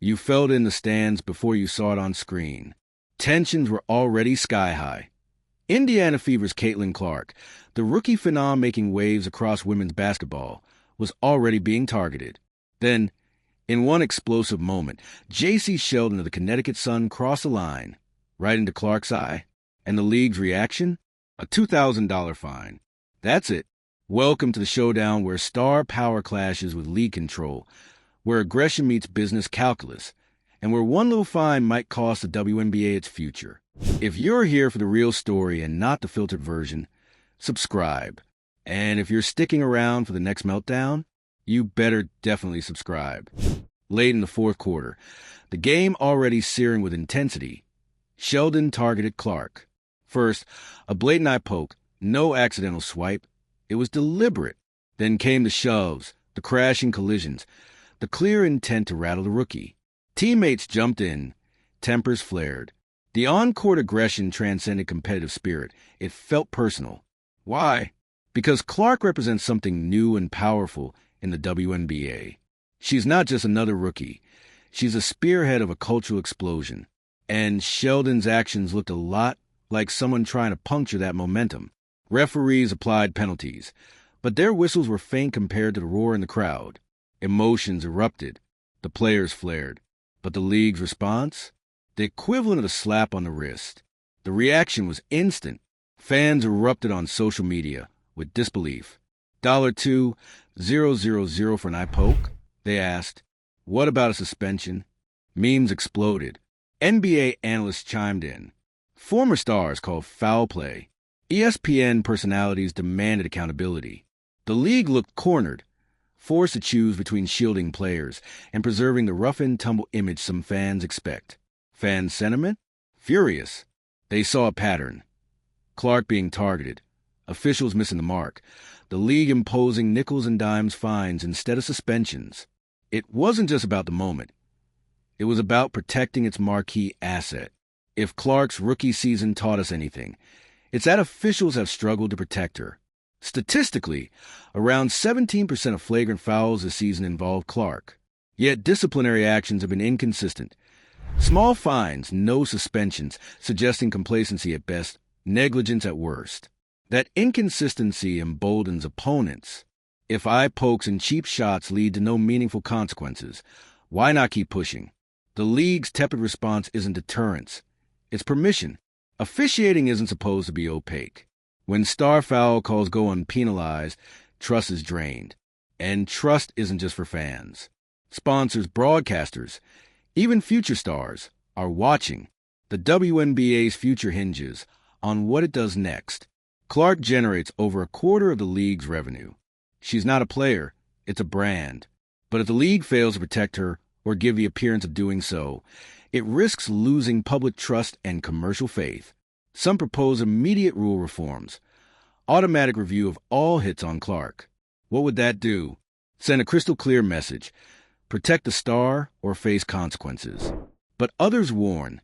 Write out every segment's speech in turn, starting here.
You felt it in the stands before you saw it on screen. Tensions were already sky-high. Indiana Fever's Caitlin Clark, the rookie phenom making waves across women's basketball, was already being targeted. Then, in one explosive moment, Jacy Sheldon of the Connecticut Sun crossed the line, right into Clark's eye. And the league's reaction? A $2,000 fine. That's it. Welcome to the showdown where star power clashes with league control, where aggression meets business calculus, and where one little fine might cost the WNBA its future. If you're here for the real story and not the filtered version, subscribe. And if you're sticking around for the next meltdown, you better definitely subscribe. Late in the fourth quarter, the game already searing with intensity, Sheldon targeted Clark. First, a blatant eye poke, no accidental swipe. It was deliberate. Then came the shoves, the crashing collisions, the clear intent to rattle the rookie. Teammates jumped in, tempers flared. The on-court aggression transcended competitive spirit. It felt personal. Why? Because Clark represents something new and powerful in the WNBA. She's not just another rookie. She's a spearhead of a cultural explosion. And Sheldon's actions looked a lot like someone trying to puncture that momentum. Referees applied penalties, but their whistles were faint compared to the roar in the crowd. Emotions erupted. The players flared. But the league's response? The equivalent of a slap on the wrist. The reaction was instant. Fans erupted on social media with disbelief. $2,000 for an eye poke? They asked. What about a suspension? Memes exploded. NBA analysts chimed in. Former stars called foul play. ESPN personalities demanded accountability. The league looked cornered, forced to choose between shielding players and preserving the rough-and-tumble image some fans expect. Fan sentiment? Furious. They saw a pattern. Clark being targeted, officials missing the mark, the league imposing nickels and dimes fines instead of suspensions. It wasn't just about the moment. It was about protecting its marquee asset. If Clark's rookie season taught us anything, it's that officials have struggled to protect her. Statistically, around 17% of flagrant fouls this season involved Clark. Yet disciplinary actions have been inconsistent. Small fines, no suspensions, suggesting complacency at best, negligence at worst. That inconsistency emboldens opponents. If eye pokes and cheap shots lead to no meaningful consequences, why not keep pushing? The league's tepid response isn't deterrence. It's permission. Officiating isn't supposed to be opaque. When star foul calls go unpenalized, trust is drained. And trust isn't just for fans. Sponsors, broadcasters, even future stars are watching. The WNBA's future hinges on what it does next. Clark generates over a quarter of the league's revenue. She's not a player, it's a brand. But if the league fails to protect her or give the appearance of doing so, it risks losing public trust and commercial faith. Some propose immediate rule reforms. Automatic review of all hits on Clark. What would that do? Send a crystal clear message. Protect the star or face consequences. But others warn.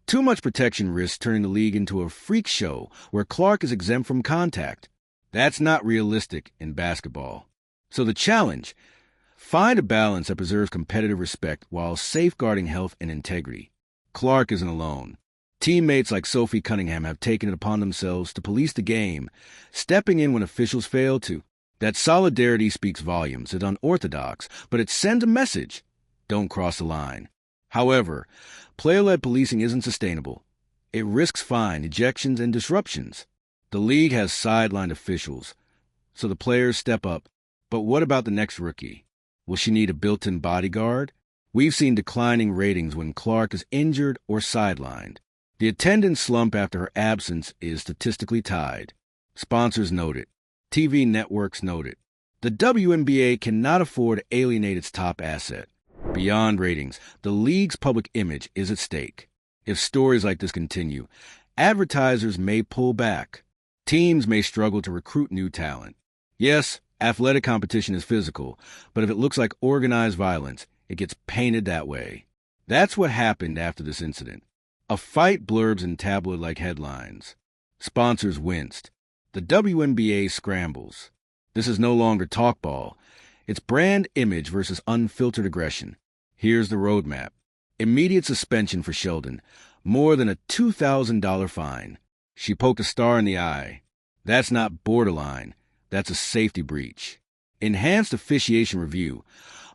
Too much protection risks turning the league into a freak show where Clark is exempt from contact. That's not realistic in basketball. So the challenge: find a balance that preserves competitive respect while safeguarding health and integrity. Clark isn't alone. Teammates like Sophie Cunningham have taken it upon themselves to police the game, stepping in when officials fail to. That solidarity speaks volumes. It's unorthodox, but it sends a message. Don't cross the line. However, player-led policing isn't sustainable. It risks fine, ejections, and disruptions. The league has sidelined officials, so the players step up. But what about the next rookie? Will she need a built-in bodyguard? We've seen declining ratings when Clark is injured or sidelined. The attendance slump after her absence is statistically tied. Sponsors note it. TV networks note it. The WNBA cannot afford to alienate its top asset. Beyond ratings, the league's public image is at stake. If stories like this continue, advertisers may pull back. Teams may struggle to recruit new talent. Yes, athletic competition is physical, but if it looks like organized violence, it gets painted that way. That's what happened after this incident. A fight blurbs in tabloid-like headlines. Sponsors winced. The WNBA scrambles. This is no longer talk ball. It's brand image versus unfiltered aggression. Here's the roadmap. Immediate suspension for Sheldon, more than a $2,000 fine. She poked a star in the eye. That's not borderline. That's a safety breach. Enhanced officiation review.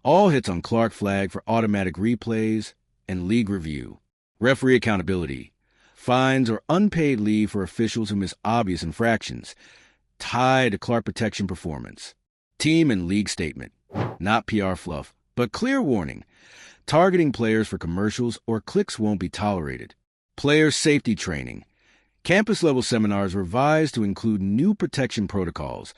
All hits on Clark flag for automatic replays and league review. Referee accountability. Fines or unpaid leave for officials who miss obvious infractions. Tied to Clark protection performance. Team and league statement. Not PR fluff, but clear warning. Targeting players for commercials or clicks won't be tolerated. Player safety training. Campus-level seminars revised to include new protection protocols,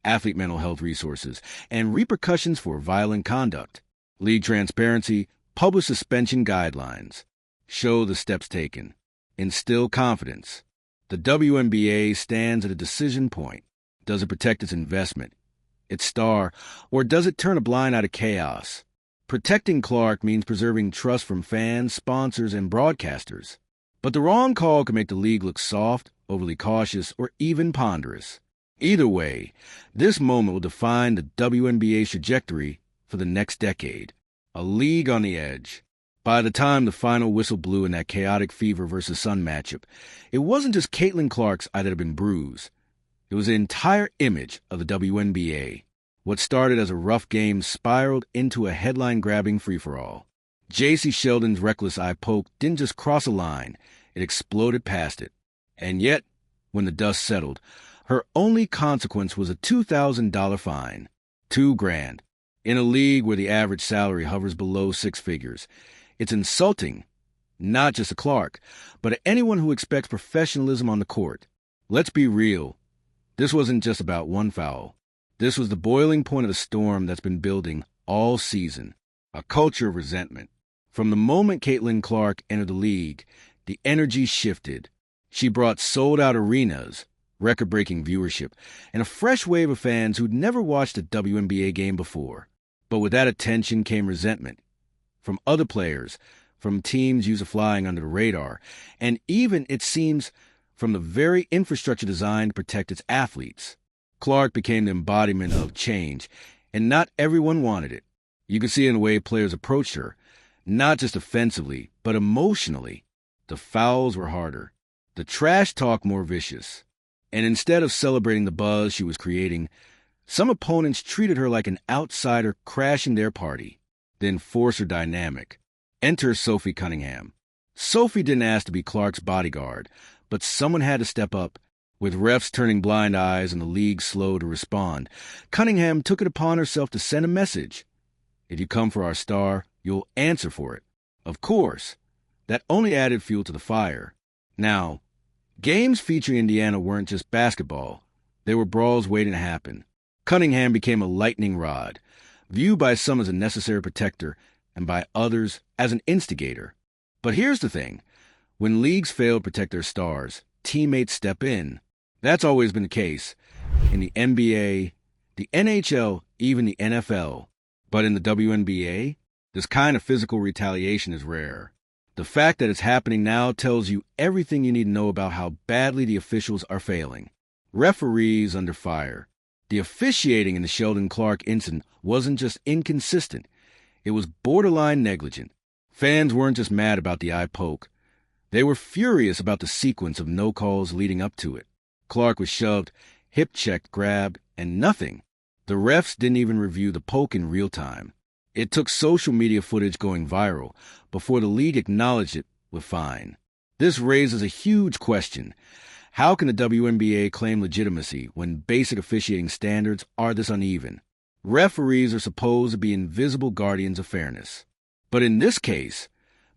athlete mental health resources, and repercussions for violent conduct. League transparency, publish suspension guidelines. Show the steps taken. Instill confidence. The WNBA stands at a decision point. Does it protect its investment, its star, or does it turn a blind eye to chaos? Protecting Clark means preserving trust from fans, sponsors, and broadcasters. But the wrong call can make the league look soft, overly cautious, or even ponderous. Either way, this moment will define the WNBA's trajectory for the next decade. A league on the edge. By the time the final whistle blew in that chaotic Fever versus Sun matchup, it wasn't just Caitlin Clark's eye that had been bruised. It was the entire image of the WNBA. What started as a rough game spiraled into a headline-grabbing free-for-all. Jacy Sheldon's reckless eye poke didn't just cross a line, it exploded past it. And yet, when the dust settled, her only consequence was a $2,000 fine. $2,000. In a league where the average salary hovers below six figures. It's insulting, not just to Clark, but to anyone who expects professionalism on the court. Let's be real. This wasn't just about one foul. This was the boiling point of the storm that's been building all season. A culture of resentment. From the moment Caitlin Clark entered the league, the energy shifted. She brought sold-out arenas, record-breaking viewership, and a fresh wave of fans who'd never watched a WNBA game before. But with that attention came resentment. From other players, from teams used to flying under the radar, and even, it seems, from the very infrastructure designed to protect its athletes. Clark became the embodiment of change, and not everyone wanted it. You could see in the way players approached her, not just offensively, but emotionally. The fouls were harder, the trash talk more vicious. And instead of celebrating the buzz she was creating, some opponents treated her like an outsider crashing their party. The enforcer dynamic. Enter Sophie Cunningham. Sophie didn't ask to be Clark's bodyguard, but someone had to step up. With refs turning blind eyes and the league slow to respond, Cunningham took it upon herself to send a message. If you come for our star, you'll answer for it. Of course. That only added fuel to the fire. Now, games featuring Indiana weren't just basketball. They were brawls waiting to happen. Cunningham became a lightning rod, viewed by some as a necessary protector and by others as an instigator. But here's the thing. When leagues fail to protect their stars, teammates step in. That's always been the case in the NBA, the NHL, even the NFL. But in the WNBA, this kind of physical retaliation is rare. The fact that it's happening now tells you everything you need to know about how badly the officials are failing. Referees under fire. The officiating in the Sheldon Clark incident wasn't just inconsistent. It was borderline negligent. Fans weren't just mad about the eye poke. They were furious about the sequence of no calls leading up to it. Clark was shoved, hip-checked, grabbed, and nothing. The refs didn't even review the poke in real time. It took social media footage going viral before the league acknowledged it with fine. This raises a huge question. How can the WNBA claim legitimacy when basic officiating standards are this uneven? Referees are supposed to be invisible guardians of fairness. But in this case,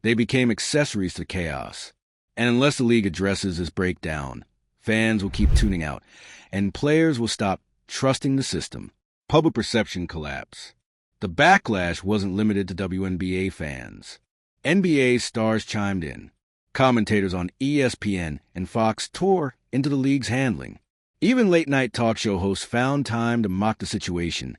they became accessories to chaos. And unless the league addresses this breakdown, fans will keep tuning out, and players will stop trusting the system. Public perception collapse. The backlash wasn't limited to WNBA fans. NBA stars chimed in. Commentators on ESPN and Fox tore into the league's handling. Even late-night talk show hosts found time to mock the situation,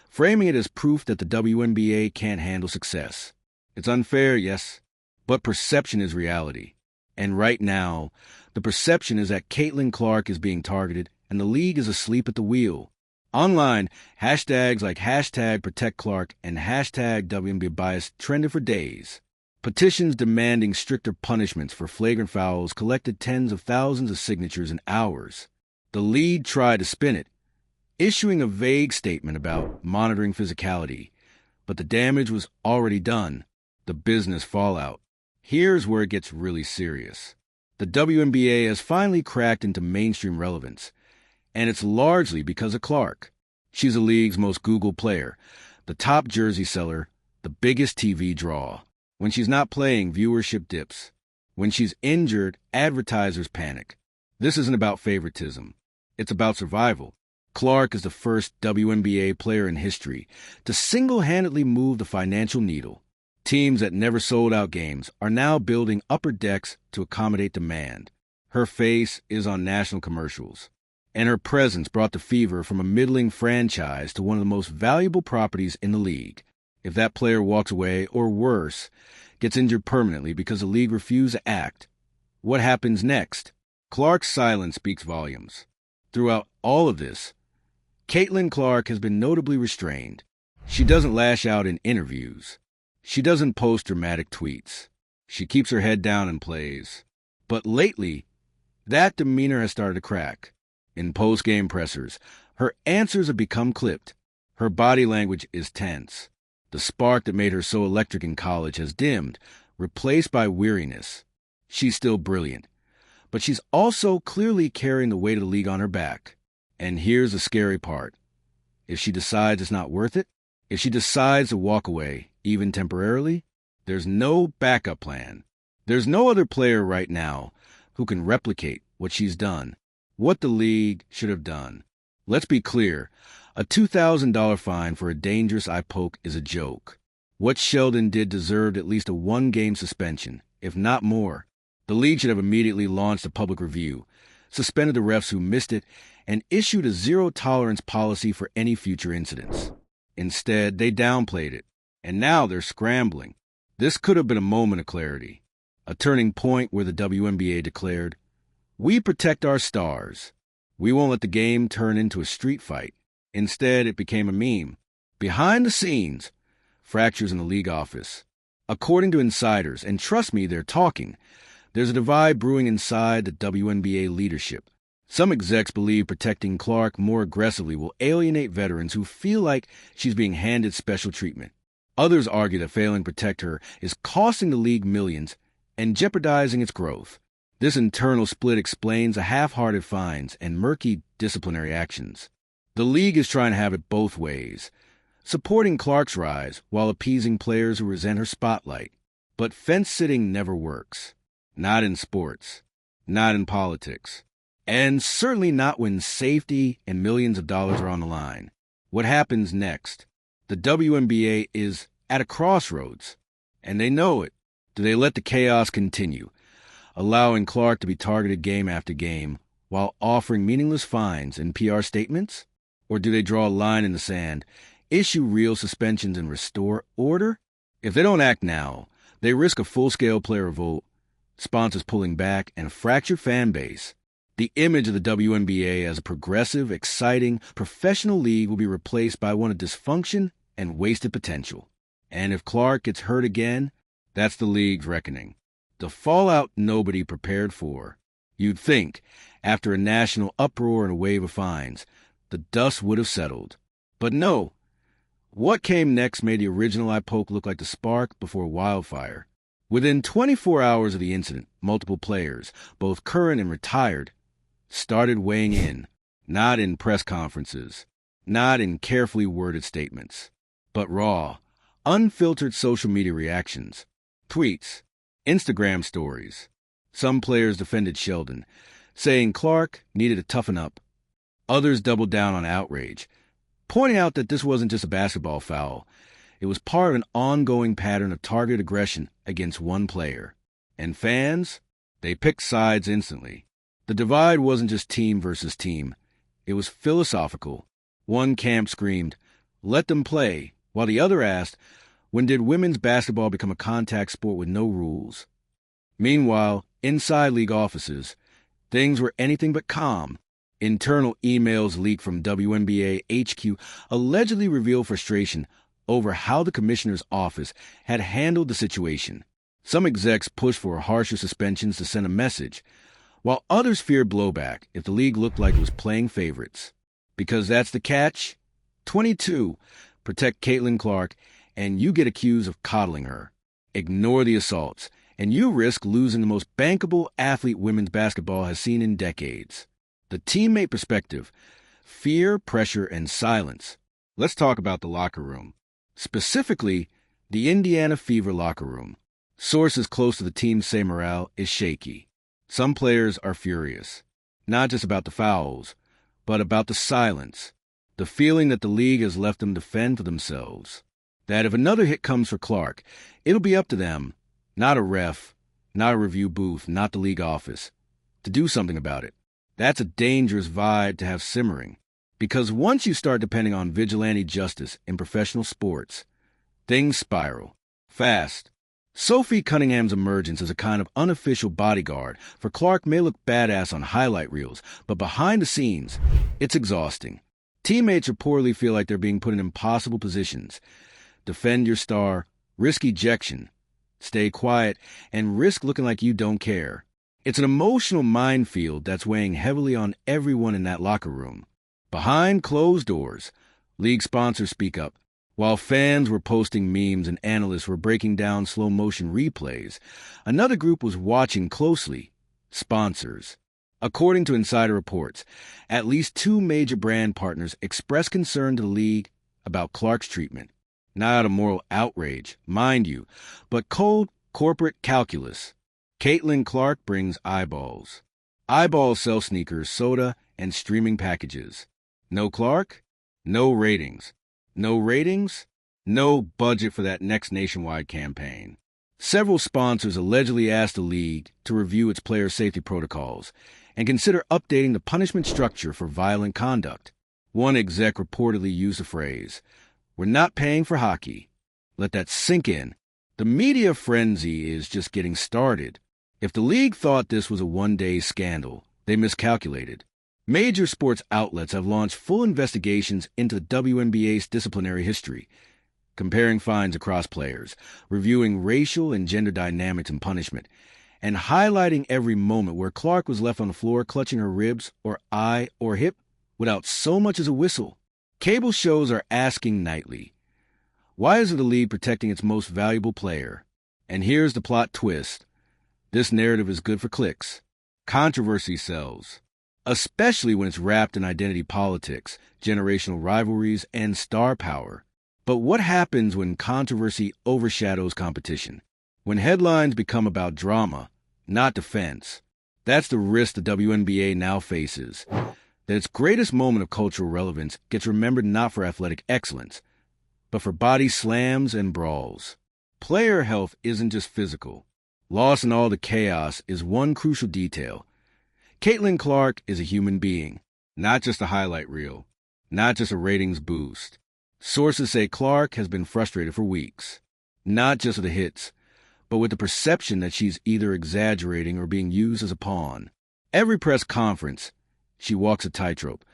framing it as proof that the WNBA can't handle success. It's unfair, yes, but perception is reality. And right now, the perception is that Caitlin Clark is being targeted and the league is asleep at the wheel. Online, hashtags like hashtag Protect Clark and hashtag WNBA Bias trended for days. Petitions demanding stricter punishments for flagrant fouls collected tens of thousands of signatures in hours. The league tried to spin it, issuing a vague statement about monitoring physicality, but the damage was already done, the business fallout. Here's where it gets really serious. The WNBA has finally cracked into mainstream relevance, and it's largely because of Clark. She's the league's most Googled player, the top jersey seller, the biggest TV draw. When she's not playing, viewership dips. When she's injured, advertisers panic. This isn't about favoritism. It's about survival. Clark is the first WNBA player in history to single-handedly move the financial needle. Teams that never sold out games are now building upper decks to accommodate demand. Her face is on national commercials, and her presence brought the fever from a middling franchise to one of the most valuable properties in the league. If that player walks away, or worse, gets injured permanently because the league refused to act, what happens next? Clark's silence speaks volumes. Throughout all of this, Caitlin Clark has been notably restrained. She doesn't lash out in interviews. She doesn't post dramatic tweets. She keeps her head down and plays. But lately, that demeanor has started to crack. In post-game pressers, her answers have become clipped. Her body language is tense. The spark that made her so electric in college has dimmed, replaced by weariness. She's still brilliant, but she's also clearly carrying the weight of the league on her back. And here's the scary part. If she decides it's not worth it, if she decides to walk away, even temporarily, there's no backup plan. There's no other player right now who can replicate what she's done, what the league should have done. Let's be clear, a $2,000 fine for a dangerous eye poke is a joke. What Sheldon did deserved at least a one-game suspension, if not more. The league should have immediately launched a public review, suspended the refs who missed it, and issued a zero-tolerance policy for any future incidents. Instead, they downplayed it, and now they're scrambling. This could have been a moment of clarity, a turning point where the WNBA declared, "We protect our stars. We won't let the game turn into a street fight." Instead, it became a meme. Behind the scenes, fractures in the league office. According to insiders, and trust me, they're talking, there's a divide brewing inside the WNBA leadership. Some execs believe protecting Clark more aggressively will alienate veterans who feel like she's being handed special treatment. Others argue that failing to protect her is costing the league millions and jeopardizing its growth. This internal split explains the half-hearted fines and murky disciplinary actions. The league is trying to have it both ways, supporting Clark's rise while appeasing players who resent her spotlight. But fence-sitting never works. Not in sports. Not in politics. And certainly not when safety and millions of dollars are on the line. What happens next? The WNBA is at a crossroads, and they know it. Do they let the chaos continue, allowing Clark to be targeted game after game while offering meaningless fines and PR statements? Or do they draw a line in the sand, issue real suspensions, and restore order? If they don't act now, they risk a full-scale player revolt, sponsors pulling back, and a fractured fan base. The image of the WNBA as a progressive, exciting, professional league will be replaced by one of dysfunction and wasted potential. And if Clark gets hurt again, that's the league's reckoning. The fallout nobody prepared for. You'd think, after a national uproar and a wave of fines, the dust would have settled. But no. What came next made the original eye poke look like the spark before wildfire. Within 24 hours of the incident, multiple players, both current and retired, started weighing in, not in press conferences, not in carefully worded statements, but raw, unfiltered social media reactions, tweets, Instagram stories. Some players defended Sheldon, saying Clark needed to toughen up. Others doubled down on outrage, pointing out that this wasn't just a basketball foul. It was part of an ongoing pattern of targeted aggression against one player. And fans, they picked sides instantly. The divide wasn't just team versus team. It was philosophical. One camp screamed, "Let them play," while the other asked, when did women's basketball become a contact sport with no rules? Meanwhile, inside league offices, things were anything but calm. Internal emails leaked from WNBA HQ allegedly reveal frustration over how the commissioner's office had handled the situation. Some execs pushed for harsher suspensions to send a message, while others feared blowback if the league looked like it was playing favorites. Because that's the catch. 22. Protect Caitlin Clark, and you get accused of coddling her. Ignore the assaults, and you risk losing the most bankable athlete women's basketball has seen in decades. The teammate perspective, fear, pressure, and silence. Let's talk about the locker room. Specifically, the Indiana Fever locker room. Sources close to the team say morale is shaky. Some players are furious, not just about the fouls, but about the silence, the feeling that the league has left them to fend for themselves. That if another hit comes for Clark, it'll be up to them, not a ref, not a review booth, not the league office, to do something about it. That's a dangerous vibe to have simmering, because once you start depending on vigilante justice in professional sports, things spiral fast. Sophie Cunningham's emergence as a kind of unofficial bodyguard for Clark may look badass on highlight reels, but behind the scenes, it's exhausting. Teammates reportedly feel like they're being put in impossible positions. Defend your star, risk ejection, stay quiet, and risk looking like you don't care. It's an emotional minefield that's weighing heavily on everyone in that locker room. Behind closed doors, league sponsors speak up. While fans were posting memes and analysts were breaking down slow-motion replays, another group was watching closely: sponsors. According to insider reports, at least 2 major brand partners expressed concern to the league about Clark's treatment. Not out of moral outrage, mind you, but cold corporate calculus. Caitlin Clark brings eyeballs. Eyeballs sell sneakers, soda, and streaming packages. No Clark? No ratings. No ratings? No budget for that next nationwide campaign. Several sponsors allegedly asked the league to review its player safety protocols and consider updating the punishment structure for violent conduct. One exec reportedly used the phrase, "We're not paying for hockey." Let that sink in. The media frenzy is just getting started. If the league thought this was a one-day scandal, they miscalculated. Major sports outlets have launched full investigations into the WNBA's disciplinary history, comparing fines across players, reviewing racial and gender dynamics in punishment, and highlighting every moment where Clark was left on the floor clutching her ribs or eye or hip without so much as a whistle. Cable shows are asking nightly, why isn't the league protecting its most valuable player? And here's the plot twist. This narrative is good for clicks. Controversy sells, especially when it's wrapped in identity politics, generational rivalries, and star power. But what happens when controversy overshadows competition? When headlines become about drama, not defense? That's the risk the WNBA now faces, that its greatest moment of cultural relevance gets remembered not for athletic excellence, but for body slams and brawls. Player health isn't just physical. Lost in all the chaos is one crucial detail. Caitlin Clark is a human being, not just a highlight reel, not just a ratings boost. Sources say Clark has been frustrated for weeks, not just with the hits, but with the perception that she's either exaggerating or being used as a pawn. Every press conference, she walks a tightrope.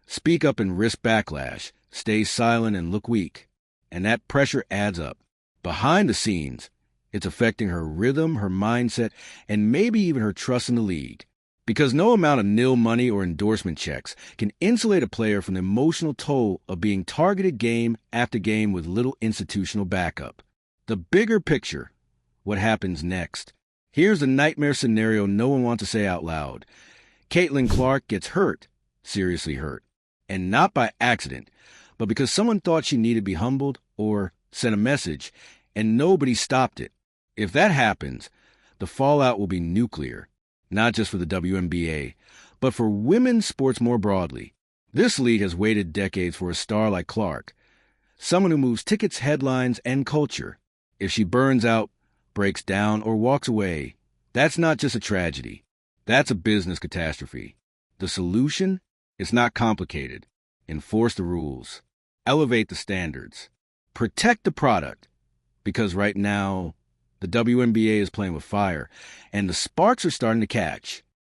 Speak up and risk backlash, stay silent and look weak. And that pressure adds up. Behind the scenes, it's affecting her rhythm, her mindset, and maybe even her trust in the league. Because no amount of nil money or endorsement checks can insulate a player from the emotional toll of being targeted game after game with little institutional backup. The bigger picture, what happens next? Here's the nightmare scenario no one wants to say out loud. Caitlin Clark gets hurt, seriously hurt, and not by accident, but because someone thought she needed to be humbled or sent a message, and nobody stopped it. If that happens, the fallout will be nuclear. Not just for the WNBA, but for women's sports more broadly. This league has waited decades for a star like Clark, someone who moves tickets, headlines, and culture. If she burns out, breaks down, or walks away, that's not just a tragedy. That's a business catastrophe. The solution? It's not complicated. Enforce the rules. Elevate the standards. Protect the product. Because right now, the WNBA is playing with fire, and the sparks are starting to catch.